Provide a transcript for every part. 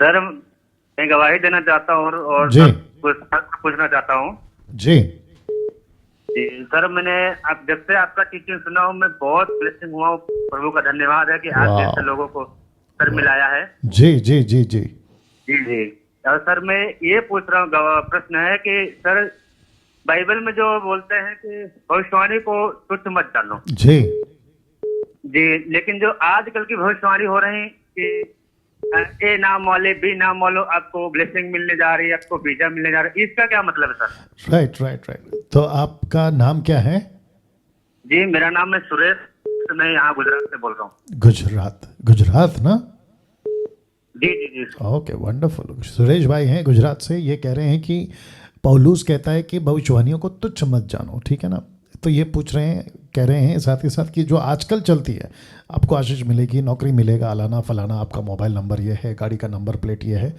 Sir मैं गवाही देना चाहता हूँ और जी सर कुछ पूछना चाहता हूँ। जी। जी सर, मैंने आप जब से आपका टीचिंग सुना हूँ मैं बहुत ब्लेसिंग हुआ हूँ। प्रभु का धन्यवाद है कि आज वाह जैसे लोगों को सर वाह। मिलाया है। जी जी जी जी। जी जी। और सर मैं ये पूछ रहा हूँ, प्रश्न है कि सर बाइबल में जो बोलते हैं कि भविष्यवाणी को तुच्छ मत जानो। जी जी, लेकिन जो आजकल की भविष्यवाणी हो रही कि ए नाम वाले बी नाम वालों आपको ब्लेसिंग मिलने जा रही है, आपको वीजा मिलने जा रहा है, इसका क्या मतलब है सर? Right right right. तो आपका नाम क्या है? जी मेरा नाम है सुरेश, मैं यहाँ गुजरात से बोल रहा हूँ। गुजरात, गुजरात ना? जी जी जी। Okay wonderful. सुरेश भाई हैं गुजरात से, ये कह रहे हैं कि पौलुस कहता है कि भविष्यवाणियों को तुच्छ मत जानो, ठीक है ना? तो ये पूछ रहे हैं, कह रहे हैं साथ ही साथ कि जो आजकल चलती है, आपको आशीष मिलेगी, नौकरी मिलेगा, अलाना फलाना, आपका मोबाइल नंबर ये है, गाड़ी का नंबर प्लेट ये है,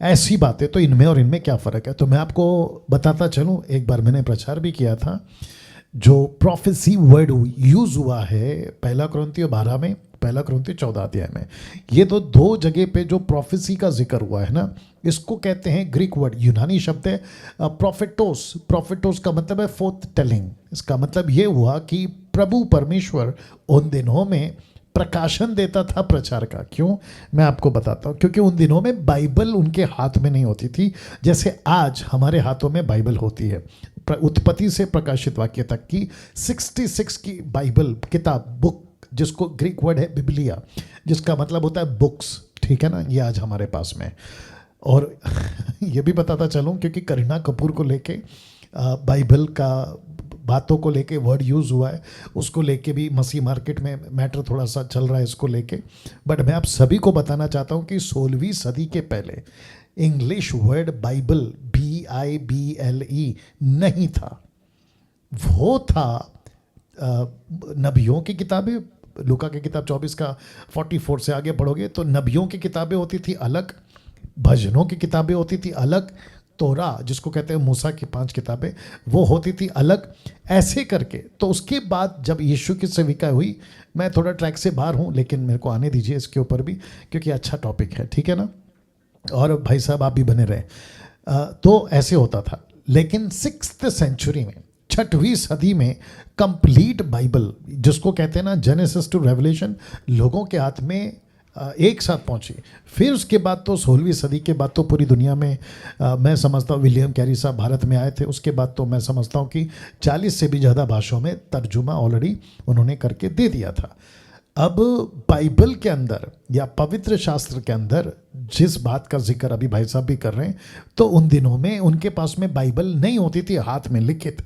ऐसी बातें, तो इनमें और इनमें क्या फ़र्क है? तो मैं आपको बताता चलूँ, एक बार मैंने प्रचार भी किया था। जो प्रोफेसी वर्ड यूज़ हुआ है पहला कुरिन्थियों 12 में, पहला कुरिन्थियों 14 अध्याय में, ये तो दो जगह पे जो प्रोफेसी का जिक्र हुआ है ना, इसको कहते हैं, ग्रीक वर्ड, यूनानी शब्द है प्रोफेटोस। प्रोफेटोस का मतलब है फोर्थ टेलिंग। इसका मतलब ये हुआ कि प्रभु परमेश्वर उन दिनों में प्रकाशन देता था प्रचार का। क्यों? मैं आपको बताता हूँ। क्योंकि उन दिनों में बाइबल उनके हाथ में नहीं होती थी, जैसे आज हमारे हाथों में बाइबल होती है। उत्पत्ति से प्रकाशित वाक्य तक की 66 की बाइबल किताब, बुक, जिसको ग्रीक वर्ड है बिबलिया, जिसका मतलब होता है बुक्स, ठीक है ना? ये आज हमारे पास में। और ये भी बताता चलूँ, क्योंकि करीना कपूर को लेके बाइबल का बातों को लेके वर्ड यूज़ हुआ है, उसको लेके भी मसीह मार्केट में मैटर थोड़ा सा चल रहा है इसको लेके। बट मैं आप सभी को बताना चाहता हूँ कि 16वीं सदी के पहले इंग्लिश वर्ड बाइबल, BIBLE, नहीं था। वो था नबियों की किताबें। लूका की किताब 24 का 44 से आगे पढ़ोगे तो नबियों की किताबें होती थी अलग, भजनों की किताबें होती थी अलग, तोरा जिसको कहते हैं मूसा की 5 किताबें, वो होती थी अलग, ऐसे करके। तो उसके बाद जब यीशु की सेविका हुई, मैं थोड़ा ट्रैक से बाहर हूँ लेकिन मेरे को आने दीजिए इसके ऊपर भी, क्योंकि अच्छा टॉपिक है, ठीक है ना? और भाई साहब आप भी बने रहे। तो ऐसे होता था। लेकिन 6th सेंचुरी में, 6वीं सदी में, कंप्लीट बाइबल, जिसको कहते हैं ना जेनेसिस टू रेवलेशन, लोगों के हाथ में एक साथ पहुंची। फिर उसके बाद तो 16वीं सदी के बाद तो पूरी दुनिया में, मैं समझता हूँ विलियम कैरी साहब भारत में आए थे, उसके बाद तो मैं समझता हूँ कि 40 से भी ज़्यादा भाषाओं में तर्जुमा ऑलरेडी उन्होंने करके दे दिया था। अब बाइबल के अंदर या पवित्र शास्त्र के अंदर जिस बात का जिक्र अभी भाई साहब भी कर रहे हैं, तो उन दिनों में उनके पास में बाइबल नहीं होती थी हाथ में लिखित,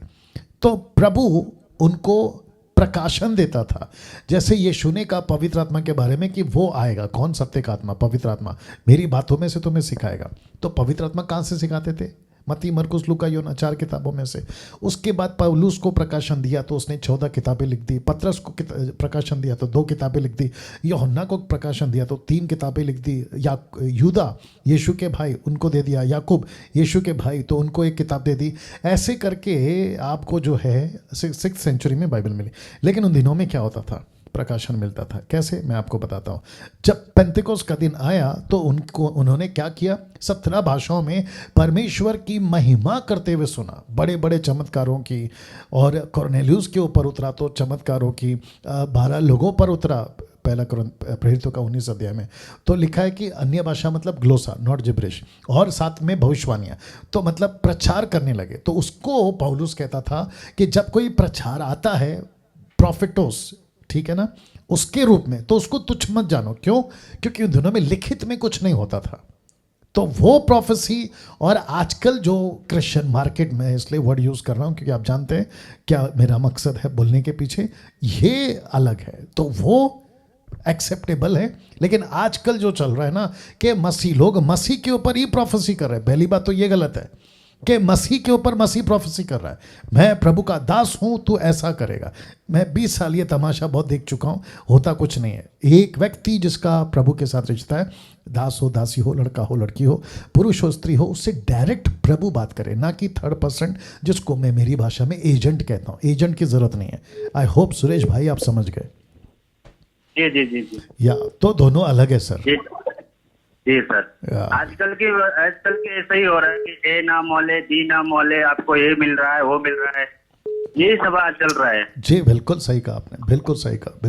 तो प्रभु उनको प्रकाशन देता था। जैसे यीशु ने कहा पवित्र आत्मा के बारे में कि वो आएगा, कौन? सत्य का आत्मा, पवित्र आत्मा, मेरी बातों में से तुम्हें सिखाएगा। तो पवित्र आत्मा कहाँ से सिखाते थे? मत्ती, मरकुस, लूका, योना, 4 किताबों में से। उसके बाद पौलुस को प्रकाशन दिया तो उसने 14 किताबें लिख दी। पतरस को प्रकाशन दिया तो 2 किताबें लिख दी। यूहन्ना को प्रकाशन दिया तो 3 किताबें लिख दी। या यूदा, यीशु के भाई, उनको दे दिया। याकूब, यीशु के भाई, तो उनको 1 किताब दे दी। ऐसे करके आपको जो है 6th सेंचुरी में बाइबल मिली। लेकिन उन दिनों में क्या होता था? प्रकाशन मिलता था। कैसे? मैं आपको बताता हूँ। जब पेंतिकोस्त का दिन आया तो उन्होंने क्या किया? 17 भाषाओं में परमेश्वर की महिमा करते हुए सुना, बड़े बड़े चमत्कारों की। और कॉर्नेलियुस के ऊपर उतरा तो चमत्कारों की 12 लोगों पर उतरा, पहला प्रेरितों का 19 अध्याय में। तो लिखा है कि अन्य भाषा मतलब ग्लोसा, नॉट जिब्रिश, और साथ में भविष्यवाणियाँ, तो मतलब प्रचार करने लगे। तो उसको पौलुस कहता था कि जब कोई प्रचार आता है, प्रॉफिटोस, ठीक है ना, उसके रूप में, तो उसको तुच्छ मत जानो। क्यों? क्योंकि उन दिनों में लिखित में कुछ नहीं होता था। तो वो प्रोफेसी, और आजकल जो क्रिश्चियन मार्केट में, इसलिए वर्ड यूज़ कर रहा हूँ क्योंकि आप जानते हैं क्या मेरा मकसद है बोलने के पीछे, ये अलग है, तो वो एक्सेप्टेबल है। लेकिन आजकल जो चल रहा है ना कि मसीह लोग मसीह के ऊपर ही प्रोफेसी कर रहे हैं। पहली बात तो ये गलत है कि मसीह के ऊपर मसीह प्रोफेसी कर रहा है, मैं प्रभु का दास हूं, तू ऐसा करेगा। मैं 20 साल ये तमाशा बहुत देख चुका हूं, होता कुछ नहीं है। एक व्यक्ति जिसका प्रभु के साथ रिश्ता है, दास हो, दासी हो, लड़का हो, लड़की हो, पुरुष हो, स्त्री हो, उससे डायरेक्ट प्रभु बात करे, ना कि 3rd पर्सन, जिसको मैं मेरी भाषा में एजेंट कहता हूँ। एजेंट की जरूरत नहीं है। आई होप सुरेश भाई आप समझ गए। जी जी जी जी। या तो दोनों अलग है सर। जी जी सर। या, आजकल के ऐसा ही हो रहा है कि ए ना मौले बी ना मौले, आपको ये मिल रहा है वो मिल रहा है, यही सब आज चल रहा है। जी बिल्कुल सही कहा आपने, बिल्कुल सही कहा।